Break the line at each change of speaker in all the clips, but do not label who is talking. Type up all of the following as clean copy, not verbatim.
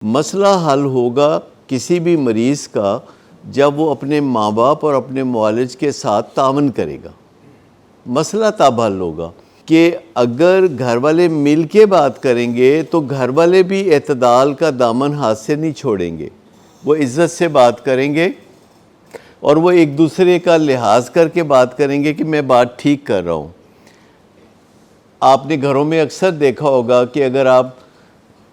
مسئلہ حل ہوگا کسی بھی مریض کا جب وہ اپنے ماں باپ اور اپنے معالج کے ساتھ تعاون کرے گا. مسئلہ تب حل ہوگا کہ اگر گھر والے مل کے بات کریں گے تو گھر والے بھی اعتدال کا دامن ہاتھ سے نہیں چھوڑیں گے. وہ عزت سے بات کریں گے اور وہ ایک دوسرے کا لحاظ کر کے بات کریں گے کہ میں بات ٹھیک کر رہا ہوں. آپ نے گھروں میں اکثر دیکھا ہوگا کہ اگر آپ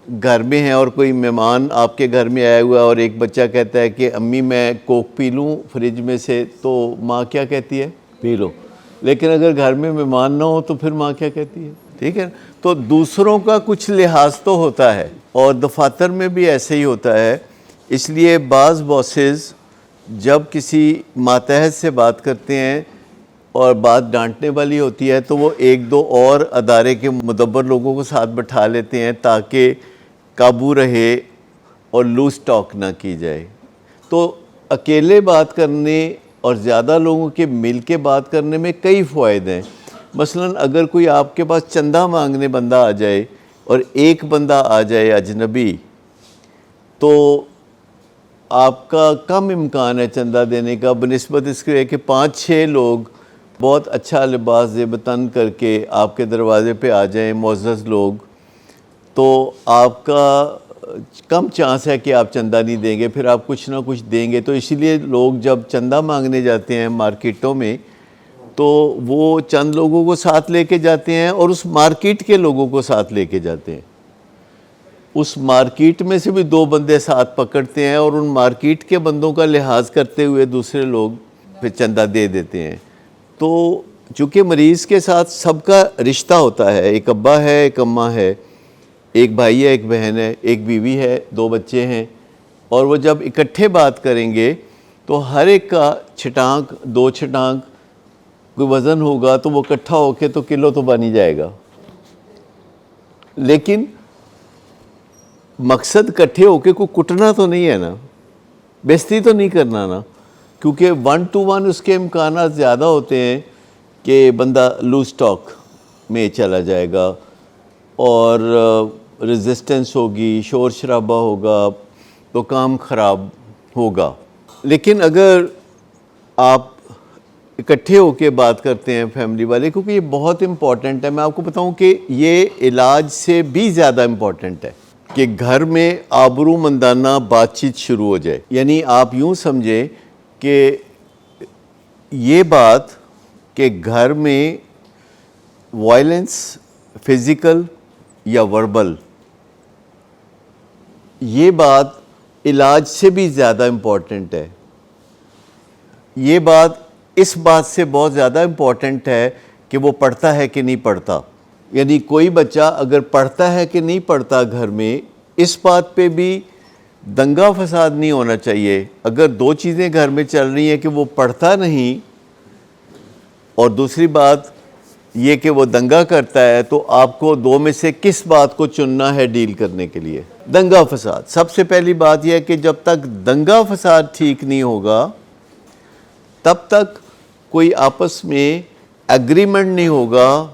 گھر میں ہیں اور کوئی مہمان آپ کے گھر میں آیا ہوا اور ایک بچہ کہتا ہے کہ امی میں کوک پی لوں فریج میں سے، تو ماں کیا کہتی ہے؟ پی لو. لیکن اگر گھر میں مہمان نہ ہو تو پھر ماں کیا کہتی ہے؟ ٹھیک ہے. تو دوسروں کا کچھ لحاظ تو ہوتا ہے، اور دفاتر میں بھی ایسے ہی ہوتا ہے. اس لیے بعض باسز جب کسی ماتحت سے بات کرتے ہیں اور بات ڈانٹنے والی ہوتی ہے تو وہ ایک دو اور ادارے کے مدبر لوگوں کو ساتھ بٹھا لیتے ہیں تاکہ قابو رہے اور لوز ٹاک نہ کی جائے. تو اکیلے بات کرنے اور زیادہ لوگوں کے مل کے بات کرنے میں کئی فوائد ہیں. مثلا اگر کوئی آپ کے پاس چندہ مانگنے بندہ آ جائے اور ایک بندہ آ جائے اجنبی، تو آپ کا کم امکان ہے چندہ دینے کا بنسبت اس کے کہ 5-6 لوگ بہت اچھا لباس زیب تن کر کے آپ کے دروازے پہ آ جائیں، معزز لوگ، تو آپ کا کم چانس ہے کہ آپ چندہ نہیں دیں گے، پھر آپ کچھ نہ کچھ دیں گے. تو اسی لیے لوگ جب چندہ مانگنے جاتے ہیں مارکیٹوں میں تو وہ چند لوگوں کو ساتھ لے کے جاتے ہیں اور اس مارکیٹ کے لوگوں کو ساتھ لے کے جاتے ہیں. اس مارکیٹ میں سے بھی 2 بندے ساتھ پکڑتے ہیں اور ان مارکیٹ کے بندوں کا لحاظ کرتے ہوئے دوسرے لوگ پھر چندہ دے دیتے ہیں. تو چونکہ مریض کے ساتھ سب کا رشتہ ہوتا ہے، ایک ابا ہے، ایک اماں ہے، ایک بھائی ہے، ایک بہن ہے، ایک بیوی ہے، 2 بچے ہیں، اور وہ جب اکٹھے بات کریں گے تو ہر ایک کا چھٹانک 2 چھٹانک کوئی وزن ہوگا تو وہ اکٹھا ہو کے تو کلو تو بن ہی جائے گا. لیکن مقصد اکٹھے ہو کے کوئی کٹنا تو نہیں ہے نا، بےزتی تو نہیں کرنا نا، کیونکہ 1 to 1 اس کے امکانات زیادہ ہوتے ہیں کہ بندہ لوز ٹاک میں چلا جائے گا اور ریزسٹنس ہوگی، شور شرابہ ہوگا تو کام خراب ہوگا. لیکن اگر آپ اکٹھے ہو کے بات کرتے ہیں فیملی والے، کیونکہ یہ بہت امپورٹنٹ ہے، میں آپ کو بتاؤں کہ یہ علاج سے بھی زیادہ امپورٹنٹ ہے کہ گھر میں آبرو مندانہ بات چیت شروع ہو جائے. یعنی آپ یوں سمجھیں کہ یہ بات کہ گھر میں وائلنس فزیکل یا وربل، یہ بات علاج سے بھی زیادہ امپورٹنٹ ہے. یہ بات اس بات سے بہت زیادہ امپورٹنٹ ہے کہ وہ پڑھتا ہے کہ نہیں پڑھتا. یعنی کوئی بچہ اگر پڑھتا ہے کہ نہیں پڑھتا گھر میں، اس بات پہ بھی دنگا فساد نہیں ہونا چاہیے. اگر 2 چیزیں گھر میں چل رہی ہیں کہ وہ پڑھتا نہیں اور دوسری بات یہ کہ وہ دنگا کرتا ہے، تو آپ کو 2 میں سے کس بات کو چننا ہے ڈیل کرنے کے لیے؟ دنگا فساد. سب سے پہلی بات یہ ہے کہ جب تک دنگا فساد ٹھیک نہیں ہوگا تب تک کوئی آپس میں ایگریمنٹ نہیں ہوگا،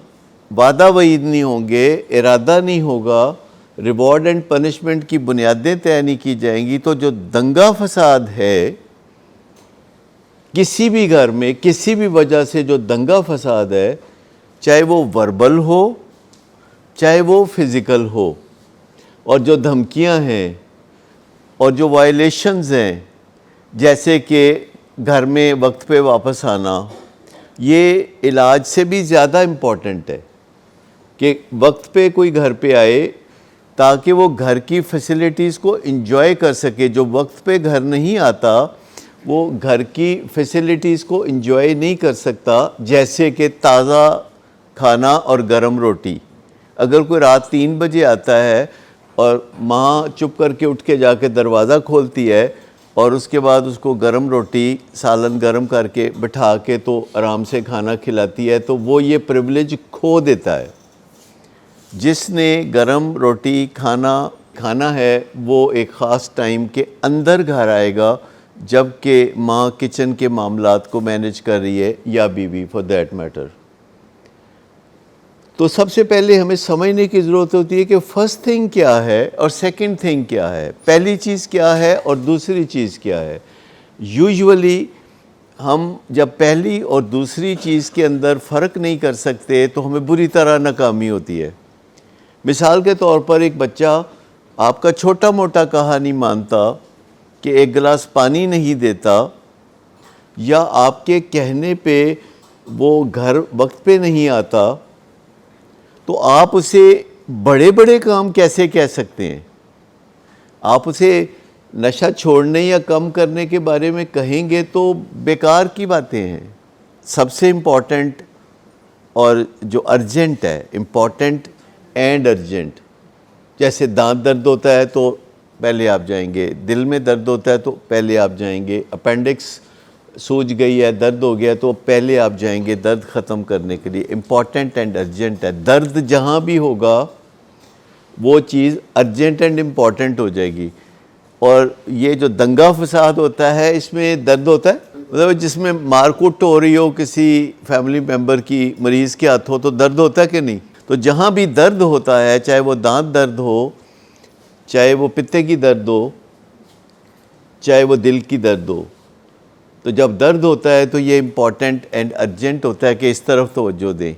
وعدہ وعید نہیں ہوں گے، ارادہ نہیں ہوگا، ریوارڈ اینڈ پنشمنٹ کی بنیادیں طے نہیں کی جائیں گی. تو جو دنگا فساد ہے کسی بھی گھر میں کسی بھی وجہ سے، جو دنگا فساد ہے، چاہے وہ وربل ہو چاہے وہ فزیکل ہو، اور جو دھمکیاں ہیں اور جو وائلیشنز ہیں، جیسے کہ گھر میں وقت پہ واپس آنا، یہ علاج سے بھی زیادہ امپورٹنٹ ہے کہ وقت پہ کوئی گھر پہ آئے تاکہ وہ گھر کی فیسلٹیز کو انجوائے کر سکے. جو وقت پہ گھر نہیں آتا وہ گھر کی فیسلٹیز کو انجوائے نہیں کر سکتا، جیسے کہ تازہ کھانا اور گرم روٹی. اگر کوئی رات 3 بجے آتا ہے اور ماں چپ کر کے اٹھ کے جا کے دروازہ کھولتی ہے اور اس کے بعد اس کو گرم روٹی سالن گرم کر کے بٹھا کے تو آرام سے کھانا کھلاتی ہے، تو وہ یہ پریولیج کھو دیتا ہے. جس نے گرم روٹی کھانا ہے وہ ایک خاص ٹائم کے اندر گھر آئے گا جب کہ ماں کچن کے معاملات کو مینیج کر رہی ہے، یا بیوی فار دیٹ میٹر. تو سب سے پہلے ہمیں سمجھنے کی ضرورت ہوتی ہے کہ فرسٹ تھنگ کیا ہے اور سیکنڈ تھنگ کیا ہے، پہلی چیز کیا ہے اور دوسری چیز کیا ہے۔ یوزولی ہم جب پہلی اور دوسری چیز کے اندر فرق نہیں کر سکتے تو ہمیں بری طرح ناکامی ہوتی ہے۔ مثال کے طور پر ایک بچہ آپ کا چھوٹا موٹا کہا نہیں مانتا، کہ ایک گلاس پانی نہیں دیتا، یا آپ کے کہنے پہ وہ گھر وقت پہ نہیں آتا، تو آپ اسے بڑے بڑے کام کیسے کہہ سکتے ہیں؟ آپ اسے نشہ چھوڑنے یا کم کرنے کے بارے میں کہیں گے تو بیکار کی باتیں ہیں۔ سب سے امپورٹنٹ اور جو ارجنٹ ہے، امپورٹنٹ اینڈ ارجنٹ، جیسے دانت درد ہوتا ہے تو پہلے آپ جائیں گے، دل میں درد ہوتا ہے تو پہلے آپ جائیں گے، اپینڈکس سوج گئی ہے، درد ہو گیا تو پہلے آپ جائیں گے درد ختم کرنے کے لیے۔ امپورٹنٹ اینڈ ارجنٹ ہے، درد جہاں بھی ہوگا وہ چیز ارجنٹ اینڈ امپورٹنٹ ہو جائے گی۔ اور یہ جو دنگا فساد ہوتا ہے اس میں درد ہوتا ہے، مطلب جس میں مار کوٹ ہو رہی ہو کسی فیملی ممبر کی، مریض کے ہاتھوں، تو درد ہوتا ہے کہ نہیں؟ تو جہاں بھی درد ہوتا ہے، چاہے وہ دانت درد ہو، چاہے وہ پتے کی درد ہو، چاہے وہ دل کی درد ہو، تو جب درد ہوتا ہے تو یہ امپورٹنٹ اینڈ ارجنٹ ہوتا ہے کہ اس طرف توجہ دیں۔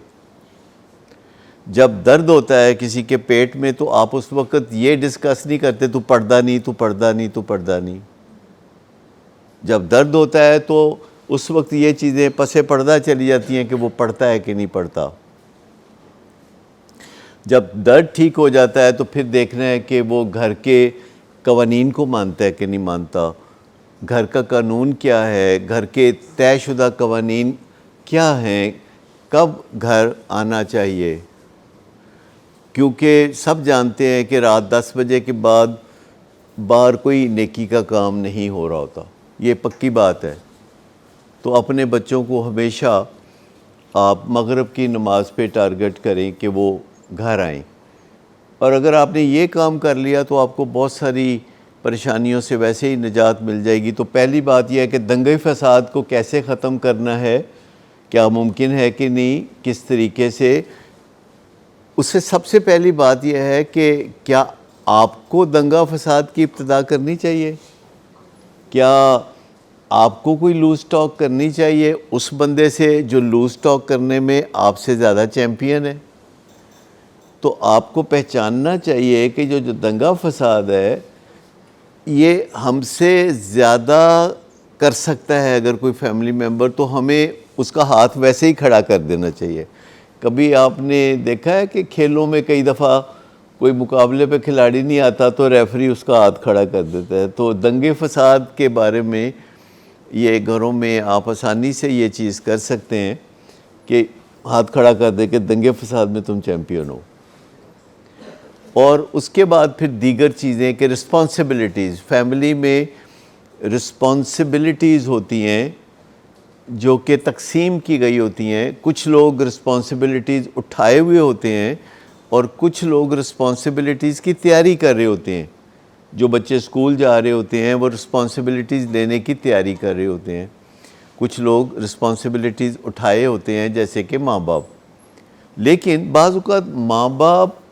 جب درد ہوتا ہے کسی کے پیٹ میں تو آپ اس وقت یہ ڈسکس نہیں کرتے تو پردہ نہیں، تو پردہ نہیں، تو پردہ نہیں۔ جب درد ہوتا ہے تو اس وقت یہ چیزیں پس پردہ چلی جاتی ہیں کہ وہ پڑھتا ہے کہ نہیں پڑھتا۔ جب درد ٹھیک ہو جاتا ہے تو پھر دیکھنا ہے کہ وہ گھر کے قوانین کو مانتا ہے کہ نہیں مانتا، گھر کا قانون کیا ہے، گھر کے طے شدہ قوانین کیا ہیں، کب گھر آنا چاہیے، کیونکہ سب جانتے ہیں کہ رات 10 بجے کے بعد باہر کوئی نیکی کا کام نہیں ہو رہا ہوتا، یہ پکی بات ہے۔ تو اپنے بچوں کو ہمیشہ آپ مغرب کی نماز پہ ٹارگٹ کریں کہ وہ گھر آئیں، اور اگر آپ نے یہ کام کر لیا تو آپ کو بہت ساری پریشانیوں سے ویسے ہی نجات مل جائے گی۔ تو پہلی بات یہ ہے کہ دنگے فساد کو کیسے ختم کرنا ہے، کیا ممکن ہے کہ نہیں، کس طریقے سے۔ اس سے سب سے پہلی بات یہ ہے کہ کیا آپ کو دنگا فساد کی ابتدا کرنی چاہیے؟ کیا آپ کو کوئی لوز ٹاک کرنی چاہیے اس بندے سے جو لوز ٹاک کرنے میں آپ سے زیادہ چیمپئن ہے؟ تو آپ کو پہچاننا چاہیے کہ جو دنگا فساد ہے یہ ہم سے زیادہ کر سکتا ہے اگر کوئی فیملی ممبر، تو ہمیں اس کا ہاتھ ویسے ہی کھڑا کر دینا چاہیے۔ کبھی آپ نے دیکھا ہے کہ کھیلوں میں کئی دفعہ کوئی مقابلے پہ کھلاڑی نہیں آتا تو ریفری اس کا ہاتھ کھڑا کر دیتا ہے۔ تو دنگے فساد کے بارے میں یہ گھروں میں آپ آسانی سے یہ چیز کر سکتے ہیں کہ ہاتھ کھڑا کر دے کہ دنگے فساد میں تم چیمپئن ہو۔ اور اس کے بعد پھر دیگر چیزیں کہ رسپانسبلٹیز، فیملی میں رسپانسبلٹیز ہوتی ہیں جو کہ تقسیم کی گئی ہوتی ہیں۔ کچھ لوگ رسپانسبلٹیز اٹھائے ہوئے ہوتے ہیں اور کچھ لوگ رسپانسبلٹیز کی تیاری کر رہے ہوتے ہیں۔ جو بچے اسکول جا رہے ہوتے ہیں وہ رسپانسبلٹیز لینے کی تیاری کر رہے ہوتے ہیں۔ کچھ لوگ رسپانسبلٹیز اٹھائے ہوتے ہیں جیسے کہ ماں باپ۔ لیکن بعض اوقات ماں باپ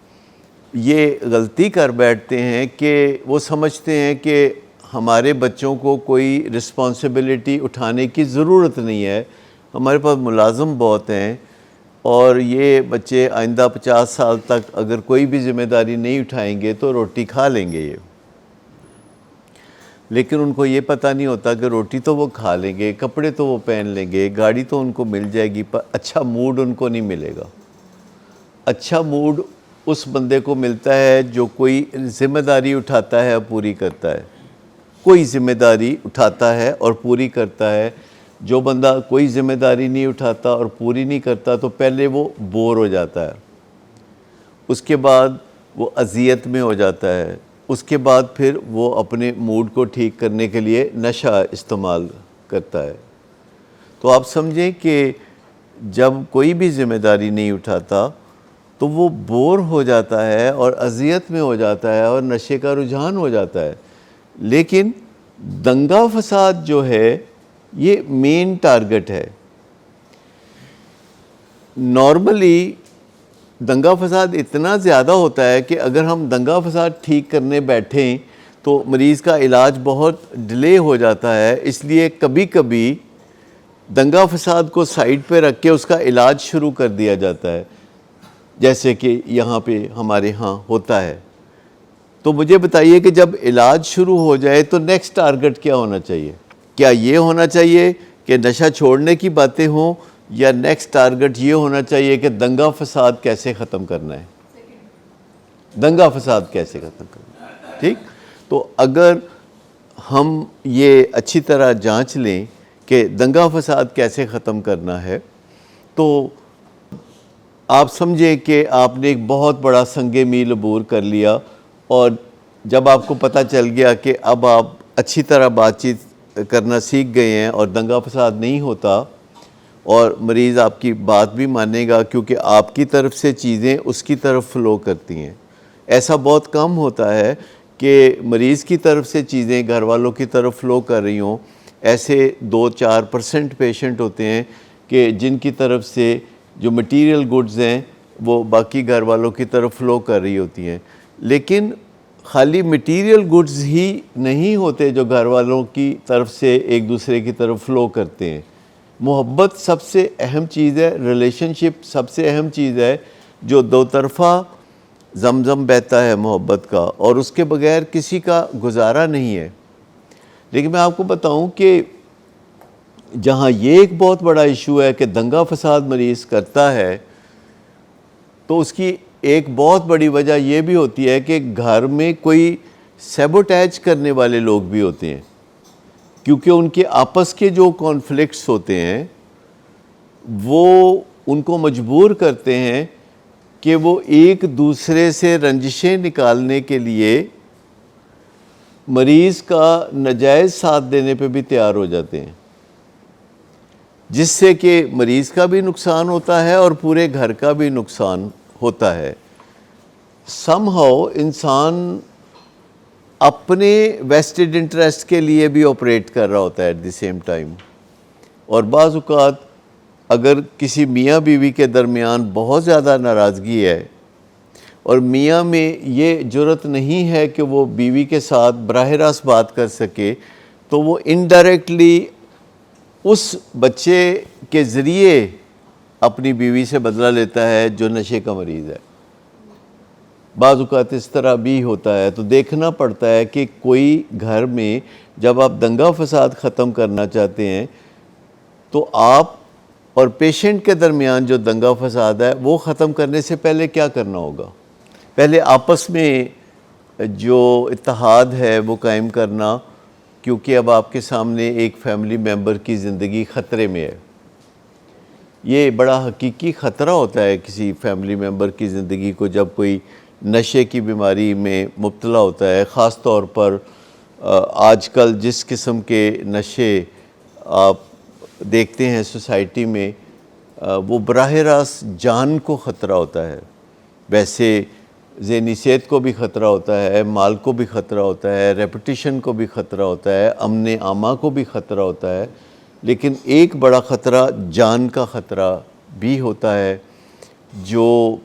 یہ غلطی کر بیٹھتے ہیں کہ وہ سمجھتے ہیں کہ ہمارے بچوں کو کوئی رسپانسبلٹی اٹھانے کی ضرورت نہیں ہے، ہمارے پاس ملازم بہت ہیں اور یہ بچے آئندہ 50 سال تک اگر کوئی بھی ذمہ داری نہیں اٹھائیں گے تو روٹی کھا لیں گے یہ۔ لیکن ان کو یہ پتہ نہیں ہوتا کہ روٹی تو وہ کھا لیں گے، کپڑے تو وہ پہن لیں گے، گاڑی تو ان کو مل جائے گی، پر اچھا موڈ ان کو نہیں ملے گا۔ اچھا موڈ اس بندے کو ملتا ہے جو کوئی ذمہ داری اٹھاتا ہے اور پوری کرتا ہے۔ کوئی ذمہ داری اٹھاتا ہے اور پوری کرتا ہے۔ جو بندہ کوئی ذمہ داری نہیں اٹھاتا اور پوری نہیں کرتا تو پہلے وہ بور ہو جاتا ہے، اس کے بعد وہ اذیت میں ہو جاتا ہے، اس کے بعد پھر وہ اپنے موڈ کو ٹھیک کرنے کے لیے نشہ استعمال کرتا ہے۔ تو آپ سمجھیں کہ جب کوئی بھی ذمہ داری نہیں اٹھاتا تو وہ بور ہو جاتا ہے اور اذیت میں ہو جاتا ہے اور نشے کا رجحان ہو جاتا ہے۔ لیکن دنگا فساد جو ہے یہ مین ٹارگٹ ہے۔ نارملی دنگا فساد اتنا زیادہ ہوتا ہے کہ اگر ہم دنگا فساد ٹھیک کرنے بیٹھیں تو مریض کا علاج بہت ڈیلے ہو جاتا ہے. اس لیے کبھی کبھی دنگا فساد کو سائیڈ پہ رکھ کے اس کا علاج شروع کر دیا جاتا ہے، جیسے کہ یہاں پہ ہمارے ہاں ہوتا ہے. تو مجھے بتائیے کہ جب علاج شروع ہو جائے تو نیکسٹ ٹارگٹ کیا ہونا چاہیے؟ کیا یہ ہونا چاہیے کہ نشہ چھوڑنے کی باتیں ہوں، یا نیکسٹ ٹارگٹ یہ ہونا چاہیے کہ دنگا فساد کیسے ختم کرنا ہے؟ دنگا فساد کیسے ختم کرنا ہے. ٹھیک. تو اگر ہم یہ اچھی طرح جانچ لیں کہ دنگا فساد کیسے ختم کرنا ہے، تو آپ سمجھیں کہ آپ نے ایک بہت بڑا سنگ میل عبور کر لیا، اور جب آپ کو پتہ چل گیا کہ اب آپ اچھی طرح بات چیت کرنا سیکھ گئے ہیں اور دنگا فساد نہیں ہوتا، اور مریض آپ کی بات بھی مانے گا کیونکہ آپ کی طرف سے چیزیں اس کی طرف فلو کرتی ہیں. ایسا بہت کم ہوتا ہے کہ مریض کی طرف سے چیزیں گھر والوں کی طرف فلو کر رہی ہوں. ایسے 2-4% پیشنٹ ہوتے ہیں کہ جن کی طرف سے جو مٹیریل گڈز ہیں وہ باقی گھر والوں کی طرف فلو کر رہی ہوتی ہیں. لیکن خالی مٹیریل گڈز ہی نہیں ہوتے جو گھر والوں کی طرف سے ایک دوسرے کی طرف فلو کرتے ہیں. محبت سب سے اہم چیز ہے، ریلیشن شپ سب سے اہم چیز ہے، جو دو طرفہ زمزم بہتا ہے محبت کا، اور اس کے بغیر کسی کا گزارا نہیں ہے. لیکن میں آپ کو بتاؤں کہ جہاں یہ ایک بہت بڑا ایشو ہے کہ دنگا فساد مریض کرتا ہے، تو اس کی ایک بہت بڑی وجہ یہ بھی ہوتی ہے کہ گھر میں کوئی سیبوٹیج کرنے والے لوگ بھی ہوتے ہیں، کیونکہ ان کے آپس کے جو کانفلکٹس ہوتے ہیں وہ ان کو مجبور کرتے ہیں کہ وہ ایک دوسرے سے رنجشیں نکالنے کے لیے مریض کا ناجائز ساتھ دینے پہ بھی تیار ہو جاتے ہیں، جس سے کہ مریض کا بھی نقصان ہوتا ہے اور پورے گھر کا بھی نقصان ہوتا ہے. سم ہاؤ انسان اپنے ویسٹڈ انٹرسٹ کے لیے بھی آپریٹ کر رہا ہوتا ہے ایٹ دی سیم ٹائم. اور بعض اوقات اگر کسی میاں بیوی کے درمیان بہت زیادہ ناراضگی ہے اور میاں میں یہ جرت نہیں ہے کہ وہ بیوی کے ساتھ براہ راست بات کر سکے، تو وہ انڈائریکٹلی اس بچے کے ذریعے اپنی بیوی سے بدلہ لیتا ہے جو نشے کا مریض ہے. بعض اوقات اس طرح بھی ہوتا ہے. تو دیکھنا پڑتا ہے کہ کوئی گھر میں جب آپ دنگا فساد ختم کرنا چاہتے ہیں تو آپ اور پیشنٹ کے درمیان جو دنگا فساد ہے وہ ختم کرنے سے پہلے کیا کرنا ہوگا؟ پہلے آپس میں جو اتحاد ہے وہ قائم کرنا، کیونکہ اب آپ کے سامنے ایک فیملی ممبر کی زندگی خطرے میں ہے. یہ بڑا حقیقی خطرہ ہوتا ہے کسی فیملی ممبر کی زندگی کو جب کوئی نشے کی بیماری میں مبتلا ہوتا ہے. خاص طور پر آج کل جس قسم کے نشے آپ دیکھتے ہیں سوسائٹی میں، وہ براہ راست جان کو خطرہ ہوتا ہے. ویسے ذہنی صحت کو بھی خطرہ ہوتا ہے، مال کو بھی خطرہ ہوتا ہے، ریپوٹیشن کو بھی خطرہ ہوتا ہے، امن عامہ کو بھی خطرہ ہوتا ہے. لیکن ایک بڑا خطرہ جان کا خطرہ بھی ہوتا ہے، جو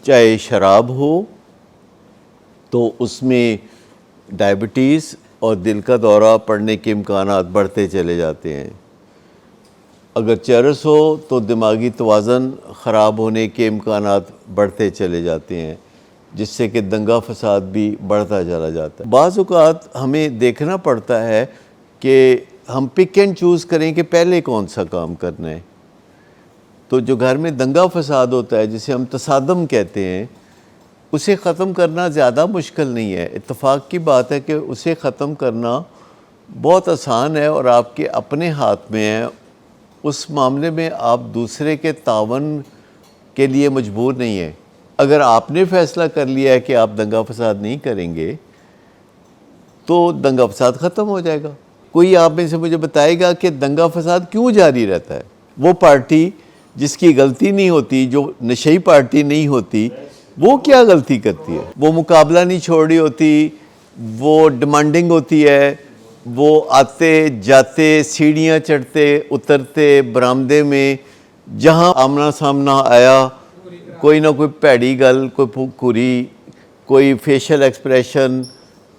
چاہے شراب ہو تو اس میں ڈائبٹیز اور دل کا دورہ پڑنے کے امکانات بڑھتے چلے جاتے ہیں. اگر چرس ہو تو دماغی توازن خراب ہونے کے امکانات بڑھتے چلے جاتے ہیں، جس سے کہ دنگا فساد بھی بڑھتا چلا جاتا ہے. بعض اوقات ہمیں دیکھنا پڑتا ہے کہ ہم پک اینڈ چوز کریں کہ پہلے کون سا کام کرنا ہے. تو جو گھر میں دنگا فساد ہوتا ہے، جسے ہم تصادم کہتے ہیں، اسے ختم کرنا زیادہ مشکل نہیں ہے. اتفاق کی بات ہے کہ اسے ختم کرنا بہت آسان ہے اور آپ کے اپنے ہاتھ میں ہے. اس معاملے میں آپ دوسرے کے تعاون کے لیے مجبور نہیں ہیں. اگر آپ نے فیصلہ کر لیا ہے کہ آپ دنگا فساد نہیں کریں گے تو دنگا فساد ختم ہو جائے گا. کوئی آپ میں سے مجھے بتائے گا کہ دنگا فساد کیوں جاری رہتا ہے؟ وہ پارٹی جس کی غلطی نہیں ہوتی، جو نشئی پارٹی نہیں ہوتی، وہ کیا غلطی کرتی ہے؟ وہ مقابلہ نہیں چھوڑ رہی ہوتی، وہ ڈیمانڈنگ ہوتی ہے، وہ آتے جاتے سیڑھیاں چڑھتے اترتے برآمدے میں، جہاں آمنا سامنا آیا کوئی نہ کوئی پیڑی گل, کوئی کوری, کوئی فیشل ایکسپریشن,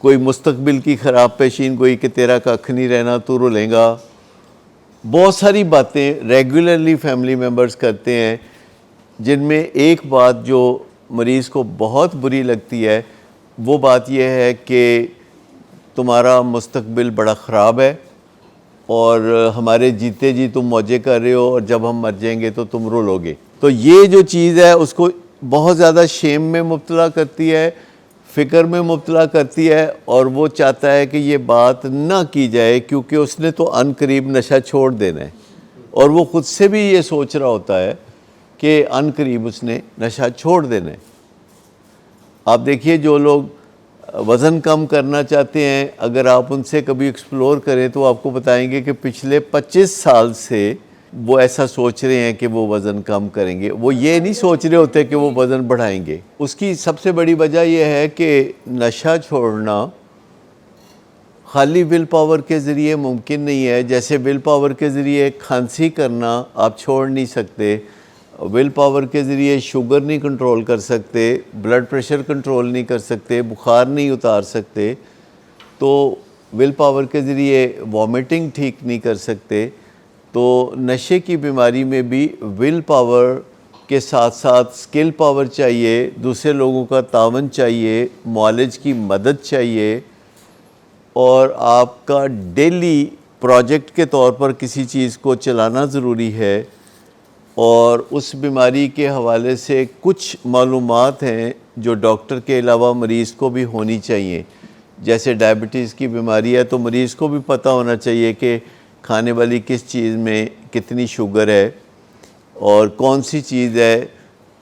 کوئی مستقبل کی خراب پیشین گوئی کہ تیرا ککھ نہیں رہنا, تو رولیں گا. بہت ساری باتیں ریگولرلی فیملی ممبرز کرتے ہیں, جن میں ایک بات جو مریض کو بہت بری لگتی ہے وہ بات یہ ہے کہ تمہارا مستقبل بڑا خراب ہے اور ہمارے جیتے جی تم موجے کر رہے ہو, اور جب ہم مر جائیں گے تو تم رولو گے. تو یہ جو چیز ہے اس کو بہت زیادہ شیم میں مبتلا کرتی ہے, فکر میں مبتلا کرتی ہے, اور وہ چاہتا ہے کہ یہ بات نہ کی جائے کیونکہ اس نے تو عن قریب نشہ چھوڑ دینا ہے, اور وہ خود سے بھی یہ سوچ رہا ہوتا ہے کہ عن قریب اس نے نشہ چھوڑ دینا ہے. آپ دیکھیے جو لوگ وزن کم کرنا چاہتے ہیں, اگر آپ ان سے کبھی ایکسپلور کریں تو آپ کو بتائیں گے کہ پچھلے 25 سال سے وہ ایسا سوچ رہے ہیں کہ وہ وزن کم کریں گے, وہ یہ نہیں سوچ رہے ہوتے کہ وہ وزن بڑھائیں گے. اس کی سب سے بڑی وجہ یہ ہے کہ نشہ چھوڑنا خالی ول پاور کے ذریعے ممکن نہیں ہے. جیسے ول پاور کے ذریعے کھانسی کرنا آپ چھوڑ نہیں سکتے, ول پاور کے ذریعے شوگر نہیں کنٹرول کر سکتے, بلڈ پریشر کنٹرول نہیں کر سکتے, بخار نہیں اتار سکتے, تو ول پاور کے ذریعے وامٹنگ ٹھیک نہیں کر سکتے. تو نشے کی بیماری میں بھی ول پاور کے ساتھ ساتھ سکل پاور چاہیے, دوسرے لوگوں کا تعاون چاہیے, معالج کی مدد چاہیے, اور آپ کا ڈیلی پروجیکٹ کے طور پر کسی چیز کو چلانا ضروری ہے. اور اس بیماری کے حوالے سے کچھ معلومات ہیں جو ڈاکٹر کے علاوہ مریض کو بھی ہونی چاہیے. جیسے ڈائبٹیز کی بیماری ہے تو مریض کو بھی پتہ ہونا چاہیے کہ کھانے والی کس چیز میں کتنی شوگر ہے, اور کون سی چیز ہے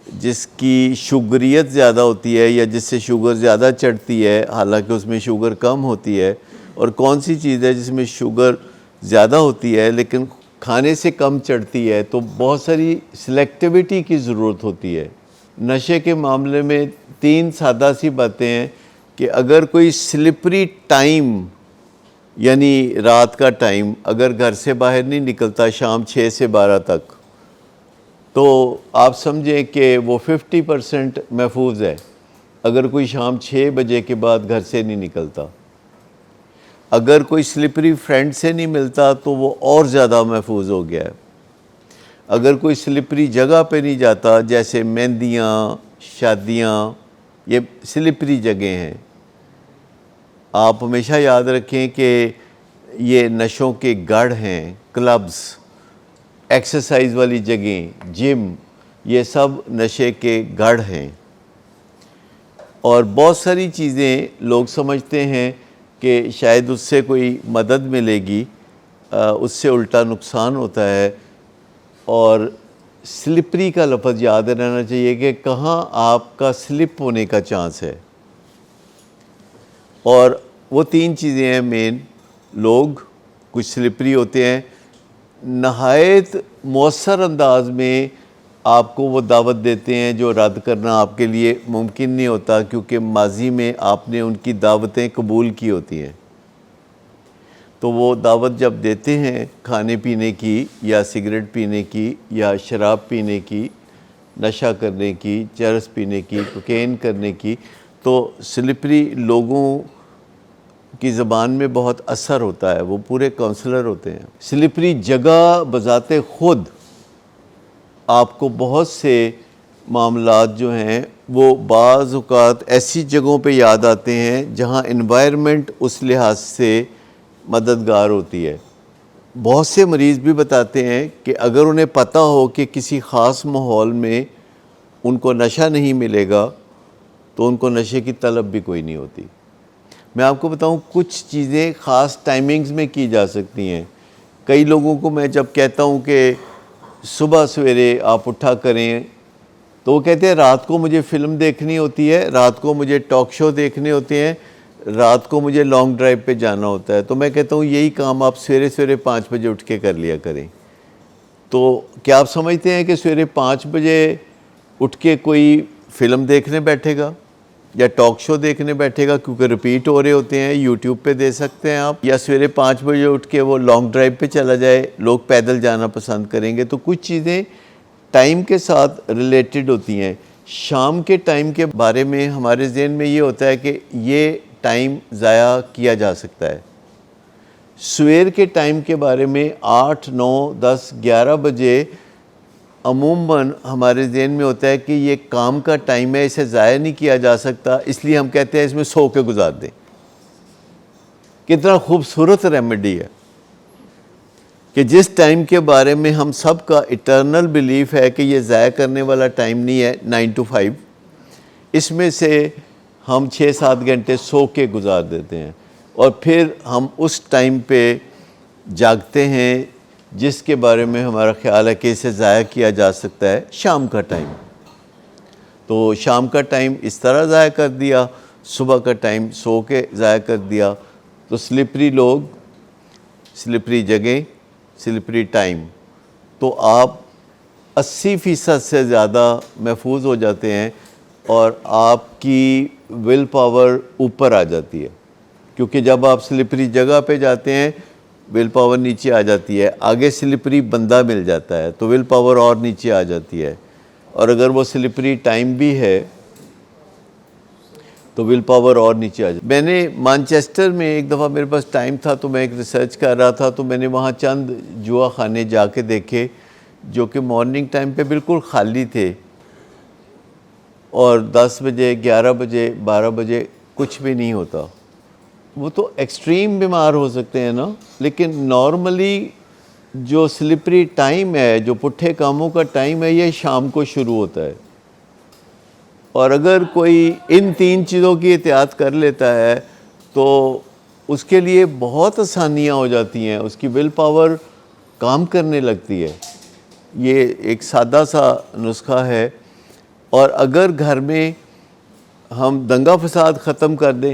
جس کی شوگریت زیادہ ہوتی ہے یا جس سے شوگر زیادہ چڑھتی ہے حالانکہ اس میں شوگر کم ہوتی ہے, اور کون سی چیز ہے جس میں شوگر زیادہ ہوتی ہے لیکن کھانے سے کم چڑھتی ہے. تو بہت ساری سلیکٹیویٹی کی ضرورت ہوتی ہے. نشے کے معاملے میں 3 سادہ سی باتیں ہیں کہ اگر کوئی سلپری ٹائم یعنی رات کا ٹائم اگر گھر سے باہر نہیں نکلتا شام 6 سے 12 تک, تو آپ سمجھیں کہ وہ 50% محفوظ ہے. اگر کوئی شام 6 بجے کے بعد گھر سے نہیں نکلتا, اگر کوئی سلپری فرینڈ سے نہیں ملتا تو وہ اور زیادہ محفوظ ہو گیا ہے. اگر کوئی سلپری جگہ پہ نہیں جاتا, جیسے مہندیاں, شادیاں, یہ سلپری جگہیں ہیں. آپ ہمیشہ یاد رکھیں کہ یہ نشوں کے گڑھ ہیں, کلبز, ایکسرسائز والی جگہیں, جم, یہ سب نشے کے گڑھ ہیں. اور بہت ساری چیزیں لوگ سمجھتے ہیں کہ شاید اس سے کوئی مدد ملے گی, اس سے الٹا نقصان ہوتا ہے. اور سلپری کا لفظ یاد رہنا چاہیے کہ کہاں آپ کا سلپ ہونے کا چانس ہے. اور وہ 3 چیزیں ہیں مین. لوگ کچھ سلپری ہوتے ہیں, نہایت مؤثر انداز میں آپ کو وہ دعوت دیتے ہیں جو رد کرنا آپ کے لیے ممکن نہیں ہوتا, کیونکہ ماضی میں آپ نے ان کی دعوتیں قبول کی ہوتی ہیں. تو وہ دعوت جب دیتے ہیں کھانے پینے کی یا سگریٹ پینے کی یا شراب پینے کی, نشہ کرنے کی, چرس پینے کی, کوکین کرنے کی, تو سلپری لوگوں کی زبان میں بہت اثر ہوتا ہے. وہ پورے کونسلر ہوتے ہیں. سلپری جگہ بذات خود آپ کو بہت سے معاملات جو ہیں وہ بعض اوقات ایسی جگہوں پہ یاد آتے ہیں جہاں انوائرمنٹ اس لحاظ سے مددگار ہوتی ہے. بہت سے مریض بھی بتاتے ہیں کہ اگر انہیں پتہ ہو کہ کسی خاص ماحول میں ان کو نشہ نہیں ملے گا تو ان کو نشے کی طلب بھی کوئی نہیں ہوتی. میں آپ کو بتاؤں کچھ چیزیں خاص ٹائمنگز میں کی جا سکتی ہیں. کئی لوگوں کو میں جب کہتا ہوں کہ صبح سویرے آپ اٹھا کریں تو وہ کہتے ہیں رات کو مجھے فلم دیکھنی ہوتی ہے, رات کو مجھے ٹاک شو دیکھنے ہوتے ہیں, رات کو مجھے لانگ ڈرائیو پہ جانا ہوتا ہے. تو میں کہتا ہوں یہی کام آپ سویرے سویرے 5 بجے اٹھ کے کر لیا کریں. تو کیا آپ سمجھتے ہیں کہ سویرے 5 بجے اٹھ کے کوئی فلم دیکھنے بیٹھے گا یا ٹاک شو دیکھنے بیٹھے گا, کیونکہ ریپیٹ ہو رہے ہوتے ہیں, یوٹیوب پہ دے سکتے ہیں آپ, یا سویرے 5 بجے اٹھ کے وہ لانگ ڈرائیو پہ چلا جائے. لوگ پیدل جانا پسند کریں گے. تو کچھ چیزیں ٹائم کے ساتھ ریلیٹڈ ہوتی ہیں. شام کے ٹائم کے بارے میں ہمارے ذہن میں یہ ہوتا ہے کہ یہ ٹائم ضائع کیا جا سکتا ہے. سویر کے ٹائم کے بارے میں 8, 9, 10, 11 بجے عموماً ہمارے ذہن میں ہوتا ہے کہ یہ کام کا ٹائم ہے, اسے ضائع نہیں کیا جا سکتا, اس لیے ہم کہتے ہیں اس میں سو کے گزار دیں. کتنا خوبصورت ریمیڈی ہے کہ جس ٹائم کے بارے میں ہم سب کا ایٹرنل بیلیف ہے کہ یہ ضائع کرنے والا ٹائم نہیں ہے 9 to 5, اس میں سے ہم 6-7 گھنٹے سو کے گزار دیتے ہیں, اور پھر ہم اس ٹائم پہ جاگتے ہیں جس کے بارے میں ہمارا خیال ہے کہ اسے ضائع کیا جا سکتا ہے, شام کا ٹائم. تو شام کا ٹائم اس طرح ضائع کر دیا, صبح کا ٹائم سو کے ضائع کر دیا. تو سلپری لوگ, سلپری جگہیں, سلپری ٹائم, تو آپ 80% سے زیادہ محفوظ ہو جاتے ہیں اور آپ کی ول پاور اوپر آ جاتی ہے. کیونکہ جب آپ سلپری جگہ پہ جاتے ہیں ول پاور نیچے آ جاتی ہے, آگے سلپری بندہ مل جاتا ہے تو ول پاور اور نیچے آ جاتی ہے, اور اگر وہ سلپری ٹائم بھی ہے تو ول پاور اور نیچے آ جاتی ہے. میں نے مانچسٹر میں ایک دفعہ میرے پاس ٹائم تھا تو میں ایک ریسرچ کر رہا تھا, تو میں نے وہاں چند جوا خانے جا کے دیکھے جو کہ مارننگ ٹائم پہ بالکل خالی تھے, اور 10 بجے, 11 بجے, 12 بجے کچھ بھی نہیں ہوتا. وہ تو ایکسٹریم بیمار ہو سکتے ہیں نا, لیکن نارملی جو سلپری ٹائم ہے, جو پٹھے کاموں کا ٹائم ہے, یہ شام کو شروع ہوتا ہے. اور اگر کوئی ان 3 چیزوں کی احتیاط کر لیتا ہے تو اس کے لیے بہت آسانیاں ہو جاتی ہیں, اس کی ول پاور کام کرنے لگتی ہے. یہ ایک سادہ سا نسخہ ہے. اور اگر گھر میں ہم دنگا فساد ختم کر دیں,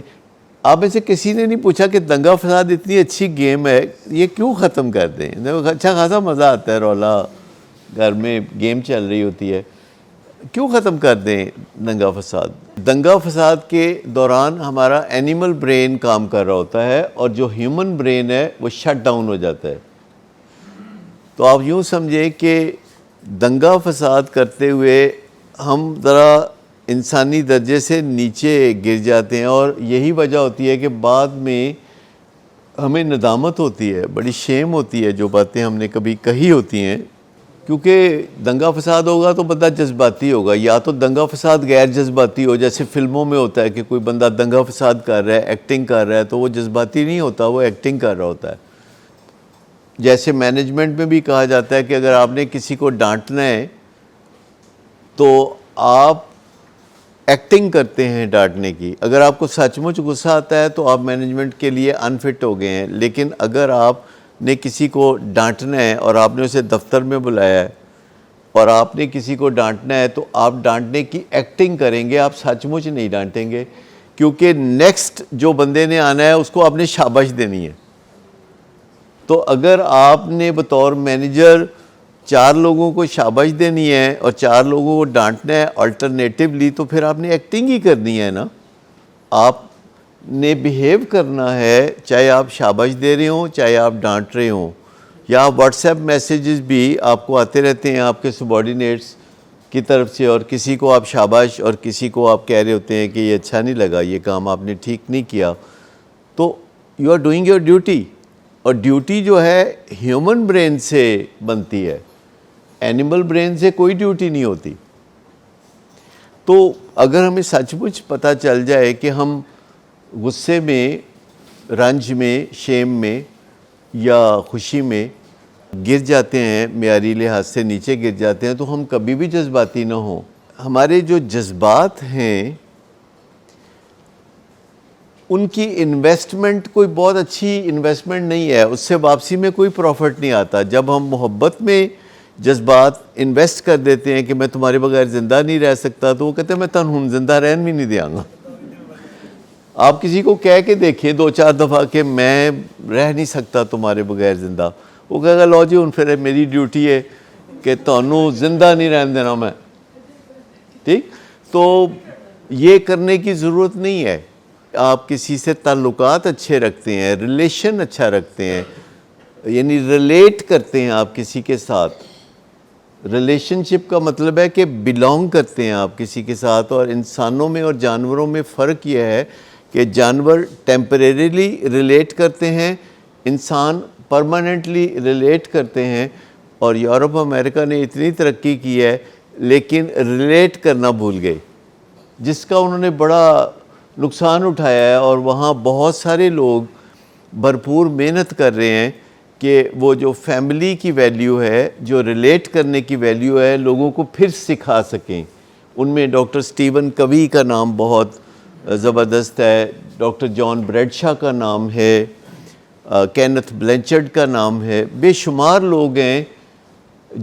آپ میں سے کسی نے نہیں پوچھا کہ دنگا فساد اتنی اچھی گیم ہے, یہ کیوں ختم کر دیں؟ اچھا خاصا مزہ آتا ہے, رولا گھر میں گیم چل رہی ہوتی ہے, کیوں ختم کر دیں دنگا فساد؟ دنگا فساد کے دوران ہمارا اینیمل برین کام کر رہا ہوتا ہے اور جو ہیومن برین ہے وہ شٹ ڈاؤن ہو جاتا ہے. تو آپ یوں سمجھیں کہ دنگا فساد کرتے ہوئے ہم ذرا انسانی درجے سے نیچے گر جاتے ہیں, اور یہی وجہ ہوتی ہے کہ بعد میں ہمیں ندامت ہوتی ہے, بڑی شیم ہوتی ہے جو باتیں ہم نے کبھی کہی ہوتی ہیں. کیونکہ دنگا فساد ہوگا تو بندہ جذباتی ہوگا, یا تو دنگا فساد غیر جذباتی ہو, جیسے فلموں میں ہوتا ہے کہ کوئی بندہ دنگا فساد کر رہا ہے, ایکٹنگ کر رہا ہے, تو وہ جذباتی نہیں ہوتا, وہ ایکٹنگ کر رہا ہوتا ہے. جیسے مینجمنٹ میں بھی کہا جاتا ہے کہ اگر آپ نے کسی کو ڈانٹنا ہے تو آپ ایکٹنگ کرتے ہیں ڈانٹنے کی. اگر آپ کو سچ مچ غصہ آتا ہے تو آپ مینجمنٹ کے لیے انفٹ ہو گئے ہیں. لیکن اگر آپ نے کسی کو ڈانٹنا ہے اور آپ نے اسے دفتر میں بلایا ہے اور آپ نے کسی کو ڈانٹنا ہے تو آپ ڈانٹنے کی ایکٹنگ کریں گے, آپ سچ مچ نہیں ڈانٹیں گے, کیونکہ نیکسٹ جو بندے نے آنا ہے اس کو آپ نے شاباش دینی ہے. تو اگر آپ نے بطور مینیجر 4 لوگوں کو شاباش دینی ہے اور 4 لوگوں کو ڈانٹنا ہے الٹرنیٹیولی, تو پھر آپ نے ایکٹنگ ہی کرنی ہے نا. آپ نے بیہیو کرنا ہے, چاہے آپ شاباش دے رہے ہوں چاہے آپ ڈانٹ رہے ہوں. یا واٹس ایپ میسیجز بھی آپ کو آتے رہتے ہیں آپ کے سبارڈینیٹس کی طرف سے, اور کسی کو آپ شاباش اور کسی کو آپ کہہ رہے ہوتے ہیں کہ یہ اچھا نہیں لگا, یہ کام آپ نے ٹھیک نہیں کیا. تو you are doing your duty, اور ڈیوٹی جو ہے ہیومن برین سے بنتی ہے, اینیمل برین سے کوئی ڈیوٹی نہیں ہوتی. تو اگر ہمیں سچ مچ پتہ چل جائے کہ ہم غصے میں, رنج میں, شیم میں یا خوشی میں گر جاتے ہیں, معیاری لحاظ سے نیچے گر جاتے ہیں, تو ہم کبھی بھی جذباتی نہ ہوں. ہمارے جو جذبات ہیں ان کی انویسٹمنٹ کوئی بہت اچھی انویسٹمنٹ نہیں ہے, اس سے واپسی میں کوئی پروفٹ نہیں آتا. جب ہم محبت میں جذبات انویسٹ کر دیتے ہیں کہ میں تمہارے بغیر زندہ نہیں رہ سکتا, تو وہ کہتے ہیں میں تنہوں زندہ رہن بھی نہیں دیاں گا. آپ کسی کو کہہ کے دیکھیں 2-4 دفعہ کہ میں رہ نہیں سکتا تمہارے بغیر زندہ, وہ کہے گا لو جی ہن پھر میری ڈیوٹی ہے کہ تنہوں زندہ نہیں رہن دینا میں. ٹھیک, تو یہ کرنے کی ضرورت نہیں ہے. آپ کسی سے تعلقات اچھے رکھتے ہیں, ریلیشن اچھا رکھتے ہیں, یعنی ریلیٹ کرتے ہیں آپ کسی کے ساتھ, ریلیشن شپ کا مطلب ہے کہ بلانگ کرتے ہیں آپ کسی کے ساتھ. اور انسانوں میں اور جانوروں میں فرق یہ ہے کہ جانور ٹیمپریریلی ریلیٹ کرتے ہیں, انسان پرماننٹلی ریلیٹ کرتے ہیں. اور یورپ امریکہ نے اتنی ترقی کی ہے لیکن ریلیٹ کرنا بھول گئے, جس کا انہوں نے بڑا نقصان اٹھایا ہے. اور وہاں بہت سارے لوگ بھرپور محنت کر رہے ہیں کہ وہ جو فیملی کی ویلیو ہے, جو ریلیٹ کرنے کی ویلیو ہے, لوگوں کو پھر سکھا سکیں. ان میں ڈاکٹر سٹیون کوی کا نام بہت زبردست ہے, ڈاکٹر جان بریڈشاہ کا نام ہے, کینتھ بلینچرڈ کا نام ہے. بے شمار لوگ ہیں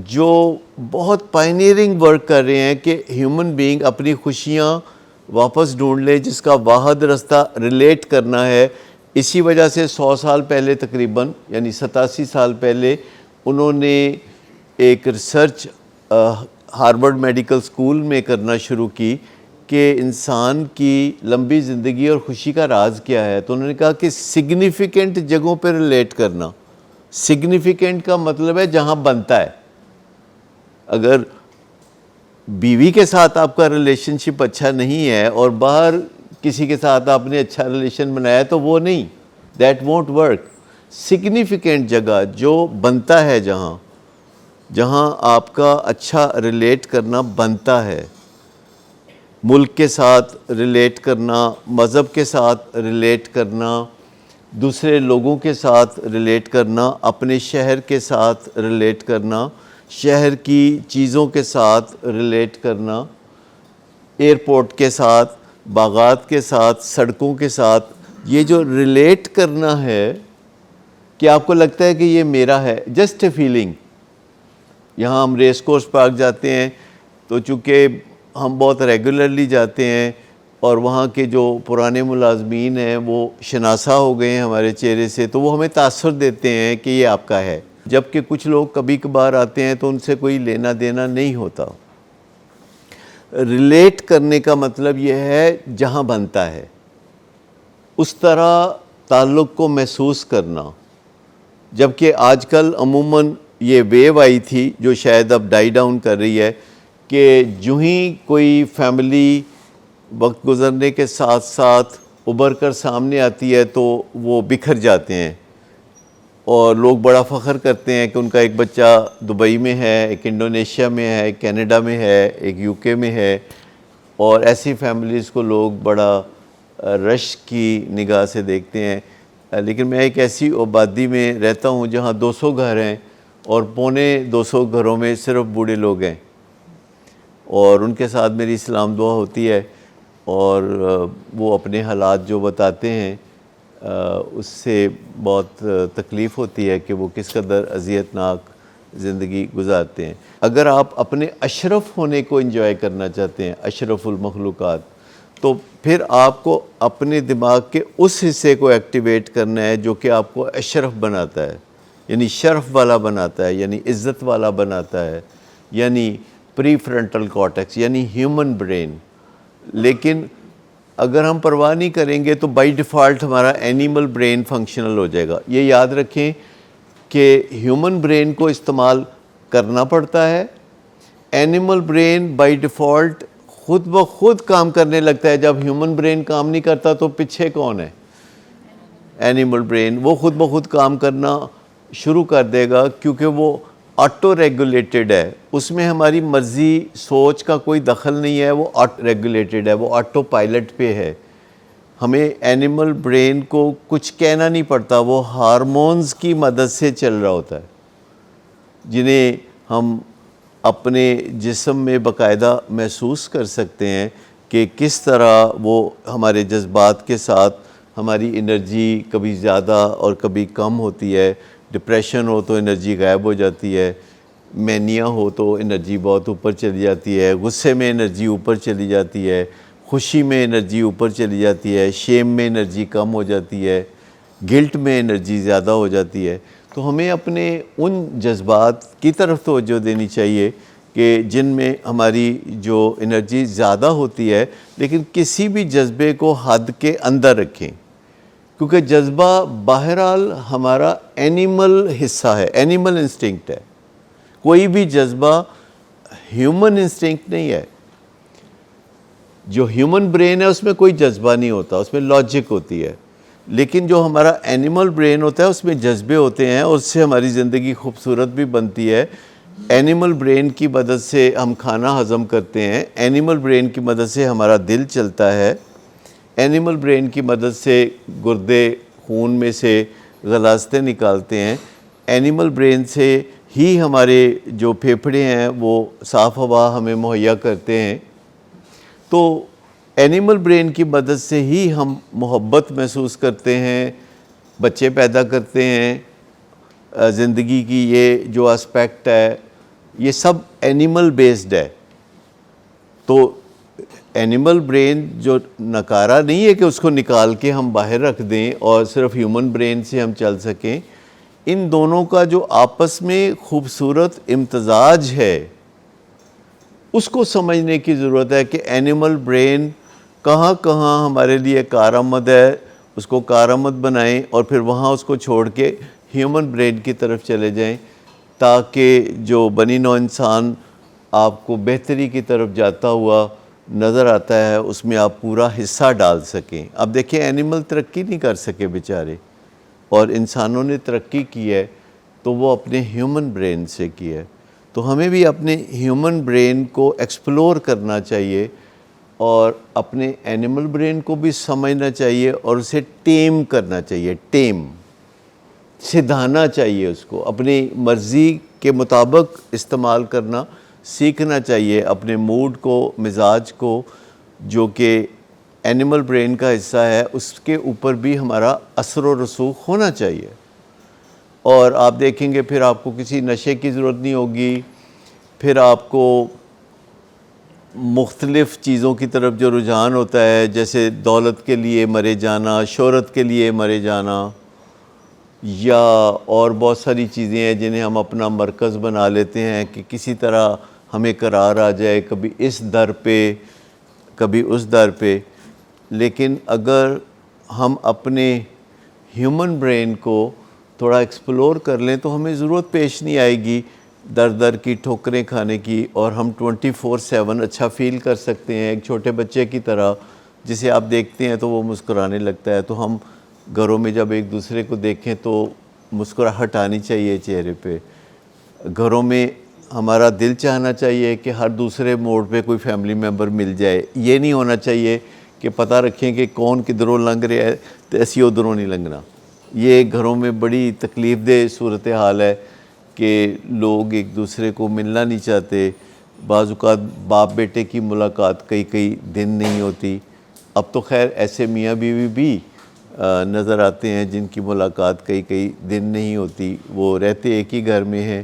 جو بہت پائنیئرنگ ورک کر رہے ہیں کہ ہیومن بینگ اپنی خوشیاں واپس ڈھونڈ لے, جس کا واحد رستہ ریلیٹ کرنا ہے. اسی وجہ سے 100 سال پہلے تقریباً, یعنی 87 سال پہلے, انہوں نے ایک ریسرچ ہارورڈ میڈیکل اسکول میں کرنا شروع کی کہ انسان کی لمبی زندگی اور خوشی کا راز کیا ہے. تو انہوں نے کہا کہ سگنیفیکنٹ جگہوں پہ ریلیٹ کرنا. سگنیفیکنٹ کا مطلب ہے جہاں بنتا ہے. اگر بیوی کے ساتھ آپ کا ریلیشن شپ اچھا نہیں ہے اور باہر کسی کے ساتھ آپ نے اچھا ریلیشن بنایا تو وہ نہیں, دیٹ وونٹ ورک. سگنیفیکنٹ جگہ جو بنتا ہے, جہاں آپ کا اچھا ریلیٹ کرنا بنتا ہے, ملک کے ساتھ ریلیٹ کرنا, مذہب کے ساتھ ریلیٹ کرنا, دوسرے لوگوں کے ساتھ ریلیٹ کرنا, اپنے شہر کے ساتھ ریلیٹ کرنا, شہر کی چیزوں کے ساتھ ریلیٹ کرنا, ایئرپورٹ کے ساتھ, باغات کے ساتھ, سڑکوں کے ساتھ. یہ جو ریلیٹ کرنا ہے کہ آپ کو لگتا ہے کہ یہ میرا ہے, جسٹ اے فیلنگ. یہاں ہم ریس کورس پارک جاتے ہیں تو چونکہ ہم بہت ریگولرلی جاتے ہیں اور وہاں کے جو پرانے ملازمین ہیں وہ شناسا ہو گئے ہیں ہمارے چہرے سے, تو وہ ہمیں تاثر دیتے ہیں کہ یہ آپ کا ہے. جبکہ کچھ لوگ کبھی کبھار آتے ہیں تو ان سے کوئی لینا دینا نہیں ہوتا. ریلیٹ کرنے کا مطلب یہ ہے جہاں بنتا ہے اس طرح تعلق کو محسوس کرنا. جبکہ آج کل عموماً یہ ویو آئی تھی جو شاید اب ڈائی ڈاؤن کر رہی ہے کہ جو ہی کوئی فیملی وقت گزرنے کے ساتھ ساتھ ابھر کر سامنے آتی ہے تو وہ بکھر جاتے ہیں, اور لوگ بڑا فخر کرتے ہیں کہ ان کا ایک بچہ دبئی میں ہے, ایک انڈونیشیا میں ہے, ایک کینیڈا میں ہے, ایک یو کے میں ہے. اور ایسی فیملیز کو لوگ بڑا رش کی نگاہ سے دیکھتے ہیں. لیکن میں ایک ایسی آبادی میں رہتا ہوں جہاں 200 گھر ہیں اور 250 گھروں میں صرف بوڑھے لوگ ہیں, اور ان کے ساتھ میری سلام دعا ہوتی ہے. اور وہ اپنے حالات جو بتاتے ہیں اس سے بہت تکلیف ہوتی ہے کہ وہ کس قدر اذیت ناک زندگی گزارتے ہیں. اگر آپ اپنے اشرف ہونے کو انجوائے کرنا چاہتے ہیں, اشرف المخلوقات, تو پھر آپ کو اپنے دماغ کے اس حصے کو ایکٹیویٹ کرنا ہے جو کہ آپ کو اشرف بناتا ہے, یعنی شرف والا بناتا ہے, یعنی عزت والا بناتا ہے, یعنی پری فرنٹل کارٹیکس, یعنی ہیومن برین. لیکن اگر ہم پرواہ نہیں کریں گے تو بائی ڈیفالٹ ہمارا اینیمل برین فنکشنل ہو جائے گا. یہ یاد رکھیں کہ ہیومن برین کو استعمال کرنا پڑتا ہے. اینیمل برین بائی ڈیفالٹ خود بخود کام کرنے لگتا ہے. جب ہیومن برین کام نہیں کرتا تو پیچھے کون ہے؟ Animal brain. وہ خود بخود کام کرنا شروع کر دے گا کیونکہ وہ آٹو ریگولیٹڈ ہے, اس میں ہماری مرضی سوچ کا کوئی دخل نہیں ہے, وہ آٹو ریگولیٹڈ ہے, وہ آٹو پائلٹ پہ ہے. ہمیں اینیمل برین کو کچھ کہنا نہیں پڑتا, وہ ہارمونز کی مدد سے چل رہا ہوتا ہے جنہیں ہم اپنے جسم میں باقاعدہ محسوس کر سکتے ہیں کہ کس طرح وہ ہمارے جذبات کے ساتھ ہماری انرجی کبھی زیادہ اور کبھی کم ہوتی ہے. ڈپریشن ہو تو انرجی غائب ہو جاتی ہے, مینیا ہو تو انرجی بہت اوپر چلی جاتی ہے, غصے میں انرجی اوپر چلی جاتی ہے, خوشی میں انرجی اوپر چلی جاتی ہے, شیم میں انرجی کم ہو جاتی ہے, گلٹ میں انرجی زیادہ ہو جاتی ہے. تو ہمیں اپنے ان جذبات کی طرف توجہ دینی چاہیے کہ جن میں ہماری جو انرجی زیادہ ہوتی ہے, لیکن کسی بھی جذبے کو حد کے اندر رکھیں, کیونکہ جذبہ بہرحال ہمارا اینیمل حصہ ہے, اینیمل انسٹنکٹ ہے. کوئی بھی جذبہ ہیومن انسٹنکٹ نہیں ہے. جو ہیومن برین ہے اس میں کوئی جذبہ نہیں ہوتا, اس میں لاجک ہوتی ہے. لیکن جو ہمارا اینیمل برین ہوتا ہے اس میں جذبے ہوتے ہیں, اور اس سے ہماری زندگی خوبصورت بھی بنتی ہے. اینیمل برین کی مدد سے ہم کھانا ہضم کرتے ہیں, اینیمل برین کی مدد سے ہمارا دل چلتا ہے, اینیمل برین کی مدد سے گردے خون میں سے غلاظتیں نکالتے ہیں, اینیمل برین سے ہی ہمارے جو پھیپھڑے ہیں وہ صاف ہوا ہمیں مہیا کرتے ہیں. تو اینیمل برین کی مدد سے ہی ہم محبت محسوس کرتے ہیں, بچے پیدا کرتے ہیں. زندگی کی یہ جو اسپیکٹ ہے یہ سب اینیمل بیسڈ ہے. تو اینیمل برین جو نکارا نہیں ہے کہ اس کو نکال کے ہم باہر رکھ دیں اور صرف ہیومن برین سے ہم چل سکیں. ان دونوں کا جو آپس میں خوبصورت امتزاج ہے اس کو سمجھنے کی ضرورت ہے کہ اینیمل برین کہاں کہاں ہمارے لیے کارآمد ہے, اس کو کارآمد بنائیں اور پھر وہاں اس کو چھوڑ کے ہیومن برین کی طرف چلے جائیں, تاکہ جو بنی نوع انسان آپ کو بہتری کی طرف جاتا ہوا نظر آتا ہے اس میں آپ پورا حصہ ڈال سکیں. اب دیکھیں اینیمل ترقی نہیں کر سکے بیچارے, اور انسانوں نے ترقی کی ہے تو وہ اپنے ہیومن برین سے کی ہے. تو ہمیں بھی اپنے ہیومن برین کو ایکسپلور کرنا چاہیے اور اپنے اینیمل برین کو بھی سمجھنا چاہیے اور اسے ٹیم کرنا چاہیے, سدھانا چاہیے, اس کو اپنی مرضی کے مطابق استعمال کرنا سیکھنا چاہیے. اپنے موڈ کو, مزاج کو, جو کہ اینیمل برین کا حصہ ہے, اس کے اوپر بھی ہمارا اثر و رسوخ ہونا چاہیے. اور آپ دیکھیں گے پھر آپ کو کسی نشے کی ضرورت نہیں ہوگی, پھر آپ کو مختلف چیزوں کی طرف جو رجحان ہوتا ہے, جیسے دولت کے لیے مرے جانا, شہرت کے لیے مرے جانا, یا اور بہت ساری چیزیں ہیں جنہیں ہم اپنا مرکز بنا لیتے ہیں کہ کسی طرح ہمیں قرار آ جائے, کبھی اس در پہ کبھی اس در پہ. لیکن اگر ہم اپنے ہیومن برین کو تھوڑا ایکسپلور کر لیں تو ہمیں ضرورت پیش نہیں آئے گی در در کی ٹھوکریں کھانے کی, اور ہم 24/7 اچھا فیل کر سکتے ہیں, ایک چھوٹے بچے کی طرح جسے آپ دیکھتے ہیں تو وہ مسکرانے لگتا ہے. تو ہم گھروں میں جب ایک دوسرے کو دیکھیں تو مسکراہٹ آنی چاہیے چہرے پہ. گھروں میں ہمارا دل چاہنا چاہیے کہ ہر دوسرے موڑ پہ کوئی فیملی ممبر مل جائے. یہ نہیں ہونا چاہیے کہ پتہ رکھیں کہ کون کدھروں لنگ رہا ہے تو اسی ادھروں نہیں لنگنا. یہ گھروں میں بڑی تکلیف دہ صورتحال ہے کہ لوگ ایک دوسرے کو ملنا نہیں چاہتے. بعض اوقات باپ بیٹے کی ملاقات کئی دن نہیں ہوتی. اب تو خیر ایسے میاں بیوی بھی نظر آتے ہیں جن کی ملاقات کئی دن نہیں ہوتی, وہ رہتے ایک ہی گھر میں ہیں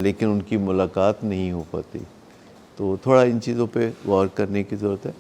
لیکن ان کی ملاقات نہیں ہو پاتی. تو تھوڑا ان چیزوں پہ غور کرنے کی ضرورت ہے.